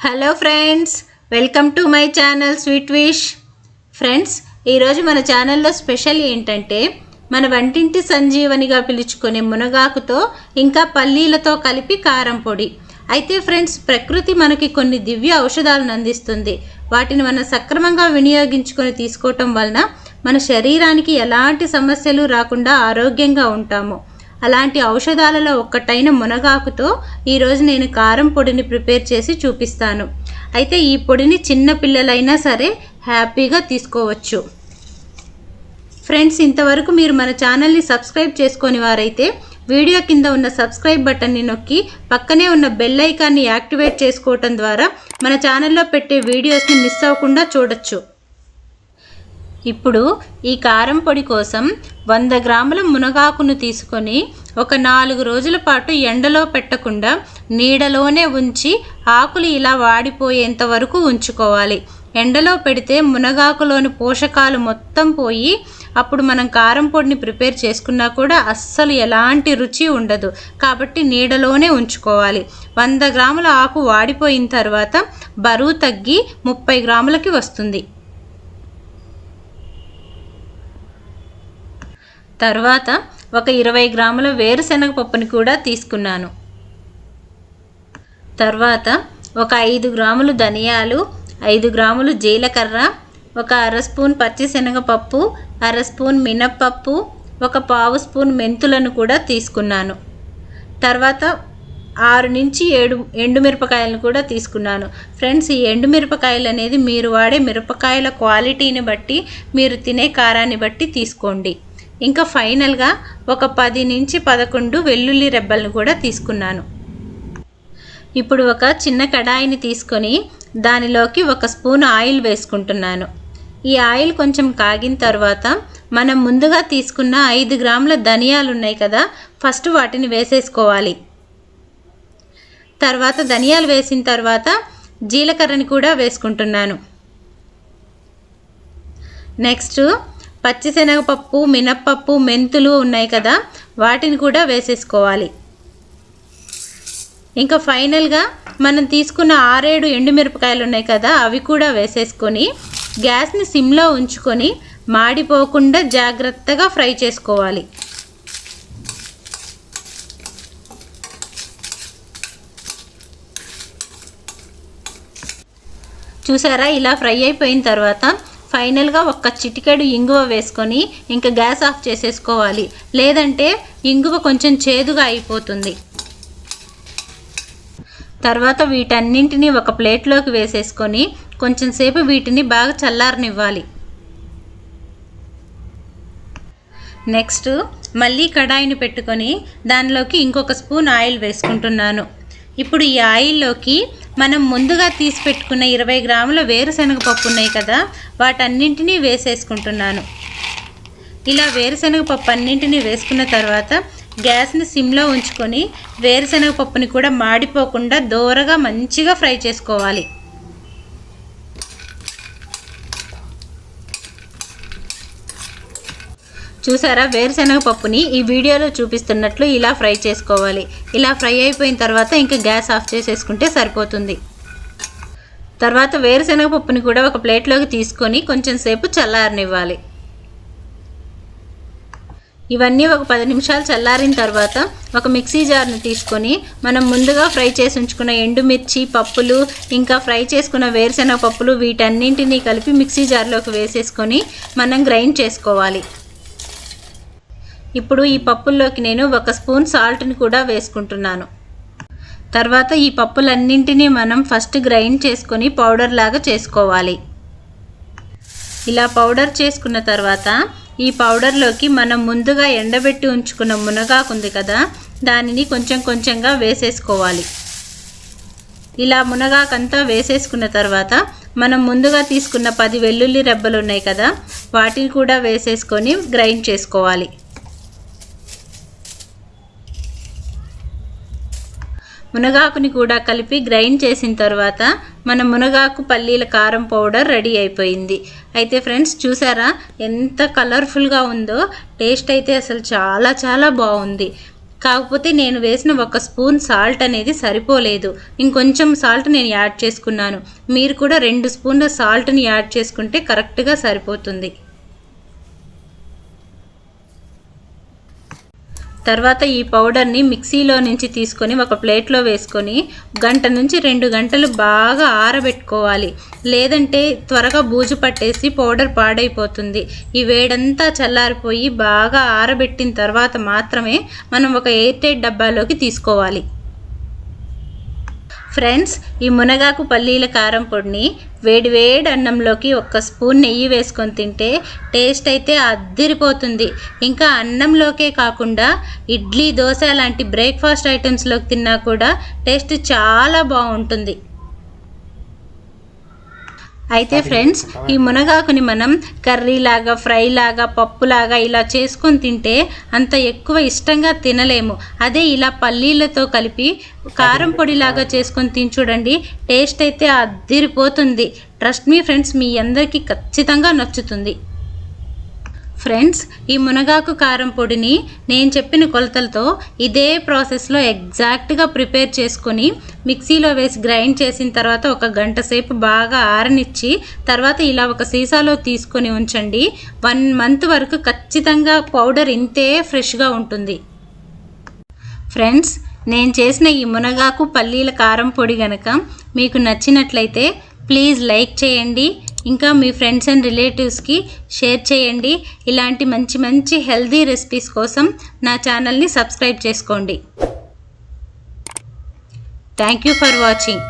Hello friends, welcome to my channel sweet wish. Friends, ఈరోజు మన ఛానల్లో స్పెషల్ ఏంటంటే మన వంటింటి సంజీవనిగా పిలుచుకునే మునగాకుతో ఇంకా పల్లీలతో కలిపి కారం పొడి. అయితే ఫ్రెండ్స్, ప్రకృతి మనకి కొన్ని దివ్య ఔషధాలను అందిస్తుంది. వాటిని మనం సక్రమంగా వినియోగించుకొని తీసుకోవటం వలన మన శరీరానికి ఎలాంటి సమస్యలు రాకుండా ఆరోగ్యంగా ఉంటాము. అలాంటి ఔషధాలలో ఒక్కటైన మునగాకుతో ఈరోజు నేను కారం పొడిని ప్రిపేర్ చేసి చూపిస్తాను. అయితే ఈ పొడిని చిన్న పిల్లలైనా సరే హ్యాపీగా తీసుకోవచ్చు. ఫ్రెండ్స్, ఇంతవరకు మీరు మన ఛానల్ని సబ్స్క్రైబ్ చేసుకొని వారైతే వీడియో కింద ఉన్న సబ్స్క్రైబ్ బటన్ని నొక్కి పక్కనే ఉన్న బెల్ ఐకాన్ని యాక్టివేట్ చేసుకోవటం ద్వారా మన ఛానల్లో పెట్టే వీడియోస్ని మిస్ అవ్వకుండా చూడొచ్చు. ఇప్పుడు ఈ కారం పొడి కోసం 100 గ్రాముల మునగాకును తీసుకొని ఒక 4 రోజుల పాటు ఎండలో పెట్టకుండా నీడలోనే ఉంచి ఆకులు ఇలా వాడిపోయేంత వరకు ఉంచుకోవాలి. ఎండలో పెడితే మునగాకులోని పోషకాలు మొత్తం పోయి అప్పుడు మనం కారం పొడిని ప్రిపేర్ చేసుకున్నా కూడా అస్సలు ఎలాంటి రుచి ఉండదు. కాబట్టి నీడలోనే ఉంచుకోవాలి. 100 గ్రాముల ఆకు వాడిపోయిన తర్వాత బరువు తగ్గి 30 గ్రాములకి వస్తుంది. తర్వాత ఒక 20 గ్రాముల వేరుశనగ పప్పుని కూడా తీసుకున్నాను. తర్వాత ఒక 5 గ్రాములు ధనియాలు, 5 గ్రాములు జీలకర్ర, ఒక అర స్పూన్ పచ్చిశనగపప్పు, అర స్పూన్ మినప్పప్పు, ఒక పావు స్పూన్ మెంతులను కూడా తీసుకున్నాను. తర్వాత 6 నుంచి 7 ఎండుమిరపకాయలను కూడా తీసుకున్నాను. ఫ్రెండ్స్, ఈ ఎండుమిరపకాయలు అనేది మీరు వాడే మిరపకాయల క్వాలిటీని బట్టి, మీరు తినే కారాన్ని బట్టి తీసుకోండి. ఇంకా ఫైనల్గా ఒక 10 నుంచి 11 వెల్లుల్లి రెబ్బలను కూడా తీసుకున్నాను. ఇప్పుడు ఒక చిన్న కడాయిని తీసుకొని దానిలోకి 1 స్పూన్ ఆయిల్ వేసుకుంటున్నాను. ఈ ఆయిల్ కొంచెం కాగిన తర్వాత మనం ముందుగా తీసుకున్న 5 గ్రాముల ధనియాలు ఉన్నాయి కదా, ఫస్ట్ వాటిని వేసేసుకోవాలి. తర్వాత ధనియాలు వేసిన తర్వాత జీలకర్రని కూడా వేసుకుంటున్నాను. నెక్స్ట్ పచ్చిశనగపప్పు, మినప్పప్పు, మెంతులు ఉన్నాయి కదా, వాటిని కూడా వేసేసుకోవాలి. ఇంకా ఫైనల్గా మనం తీసుకున్న 6-7 ఎండుమిరపకాయలు ఉన్నాయి కదా, అవి కూడా వేసేసుకొని గ్యాస్ని సిమ్లో ఉంచుకొని మాడిపోకుండా జాగ్రత్తగా ఫ్రై చేసుకోవాలి. చూసారా, ఇలా ఫ్రై అయిపోయిన తర్వాత ఫైనల్గా ఒక చిటికెడు ఇంగువ వేసుకొని ఇంకా గ్యాస్ ఆఫ్ చేసేసుకోవాలి. లేదంటే ఇంగువ కొంచెం చేదుగా అయిపోతుంది. తర్వాత వీటన్నింటినీ ఒక ప్లేట్లోకి వేసేసుకొని కొంచెం సేపు వీటిని బాగా చల్లారనివ్వాలి. నెక్స్ట్ మళ్ళీ కడాయిని పెట్టుకొని దానిలోకి ఇంకొక స్పూన్ ఆయిల్ వేసుకుంటున్నాను. ఇప్పుడు ఈ ఆయిల్లోకి మనం ముందుగా తీసి పెట్టుకున్న 20 గ్రాముల వేరుశనగపప్పు ఉన్నాయి కదా, వాటన్నింటినీ వేసేసుకుంటున్నాను. ఇలా వేరుశనగపప్పు అన్నింటినీ వేసుకున్న తర్వాత గ్యాస్ని సిమ్లో ఉంచుకొని వేరుశనగపప్పుని కూడా మాడిపోకుండా దోరగా మంచిగా ఫ్రై చేసుకోవాలి. చూసారా, వేరుశనగపప్పుని ఈ వీడియోలో చూపిస్తున్నట్లు ఇలా ఫ్రై చేసుకోవాలి. ఇలా ఫ్రై అయిపోయిన తర్వాత ఇంకా గ్యాస్ ఆఫ్ చేసేసుకుంటే సరిపోతుంది. తర్వాత వేరుశనగపప్పుని కూడా ఒక ప్లేట్లోకి తీసుకొని కొంచెం సేపు చల్లారనివ్వాలి. ఇవన్నీ ఒక 10 నిమిషాలు చల్లారిన తర్వాత ఒక మిక్సీ జార్ని తీసుకొని మనం ముందుగా ఫ్రై చేసి ఉంచుకున్న ఎండుమిర్చి, పప్పులు, ఇంకా ఫ్రై చేసుకున్న వేరుశనగ పప్పులు వీటన్నింటినీ కలిపి మిక్సీ జార్లోకి వేసేసుకొని మనం గ్రైండ్ చేసుకోవాలి. ఇప్పుడు ఈ పప్పుల్లోకి నేను 1 స్పూన్ సాల్ట్ని కూడా వేసుకుంటున్నాను. తర్వాత ఈ పప్పులన్నింటినీ మనం ఫస్ట్ గ్రైండ్ చేసుకొని పౌడర్ లాగా చేసుకోవాలి. ఇలా పౌడర్ చేసుకున్న తర్వాత ఈ పౌడర్లోకి మనం ముందుగా ఎండబెట్టి ఉంచుకున్న మునగాకు ఉంది కదా, దానిని కొంచెం కొంచెంగా వేసేసుకోవాలి. ఇలా మునగాకంతా వేసేసుకున్న తర్వాత మనం ముందుగా తీసుకున్న 10 వెల్లుల్లి రెబ్బలు ఉన్నాయి కదా, వాటిని కూడా వేసేసుకొని గ్రైండ్ చేసుకోవాలి. మునగాకుని కూడా కలిపి గ్రైండ్ చేసిన తర్వాత మన మునగాకు పల్లీల కారం పౌడర్ రెడీ అయిపోయింది. అయితే ఫ్రెండ్స్, చూసారా ఎంత కలర్ఫుల్గా ఉందో. టేస్ట్ అయితే అసలు చాలా చాలా బాగుంది. కాకపోతే నేను వేసిన 1 స్పూన్ సాల్ట్ అనేది సరిపోలేదు, ఇంకొంచెం సాల్ట్ నేను యాడ్ చేసుకున్నాను. మీరు కూడా 2 స్పూన్ల సాల్ట్ని యాడ్ చేసుకుంటే కరెక్ట్గా సరిపోతుంది. తర్వాత ఈ పౌడర్ని మిక్సీలో నుంచి తీసుకొని ఒక ప్లేట్లో వేసుకొని 1 నుంచి 2 గంటలు బాగా ఆరబెట్టుకోవాలి. లేదంటే త్వరగా బూజు పట్టేసి పౌడర్ పాడైపోతుంది. ఈ వేడంతా చల్లారిపోయి బాగా ఆరబెట్టిన తర్వాత మాత్రమే మనం ఒక ఎయిర్ టైట్ డబ్బాలోకి తీసుకోవాలి. ఫ్రెండ్స్, ఈ మునగాకు పల్లీల కారం పొడిని వేడి అన్నంలోకి 1 స్పూన్ నెయ్యి వేసుకొని తింటే టేస్ట్ అయితే అద్దిరిపోతుంది. ఇంకా అన్నంలోకే కాకుండా ఇడ్లీ, దోశ లాంటి బ్రేక్ఫాస్ట్ ఐటమ్స్లోకి తిన్నా కూడా టేస్ట్ చాలా బాగుంటుంది. అయితే ఫ్రెండ్స్, ఈ మునగాకుని మనం కర్రీలాగా, ఫ్రైలాగా, పప్పులాగా ఇలా చేసుకొని తింటే అంత ఎక్కువ ఇష్టంగా తినలేము. అదే ఇలా పల్లీలతో కలిపి కారం పొడిలాగా చేసుకొని తిని చూడండి, టేస్ట్ అయితే అద్దిరిపోతుంది. ట్రస్ట్ మీ ఫ్రెండ్స్, మీ అందరికీ ఖచ్చితంగా నచ్చుతుంది. ఫ్రెండ్స్, ఈ మునగాకు కారం పొడిని నేను చెప్పిన కొలతలతో ఇదే ప్రాసెస్లో ఎగ్జాక్ట్గా ప్రిపేర్ చేసుకొని మిక్సీలో వేసి గ్రైండ్ చేసిన తర్వాత 1 గంట సేపు బాగా ఆరనిచ్చి తర్వాత ఇలా ఒక సీసాలో తీసుకొని ఉంచండి. 1 మంత్ వరకు ఖచ్చితంగా పౌడర్ ఇంతే ఫ్రెష్గా ఉంటుంది. ఫ్రెండ్స్, నేను చేసిన ఈ మునగాకు పల్లీల కారం పొడి కనుక మీకు నచ్చినట్లయితే ప్లీజ్ లైక్ చేయండి. ఇంకా మీ ఫ్రెండ్స్ అండ్ రిలేటివ్స్కి షేర్ చేయండి. ఇలాంటి మంచి హెల్దీ రెసిపీస్ కోసం నా ఛానల్ని సబ్స్క్రైబ్ చేసుకోండి. Thank you for watching.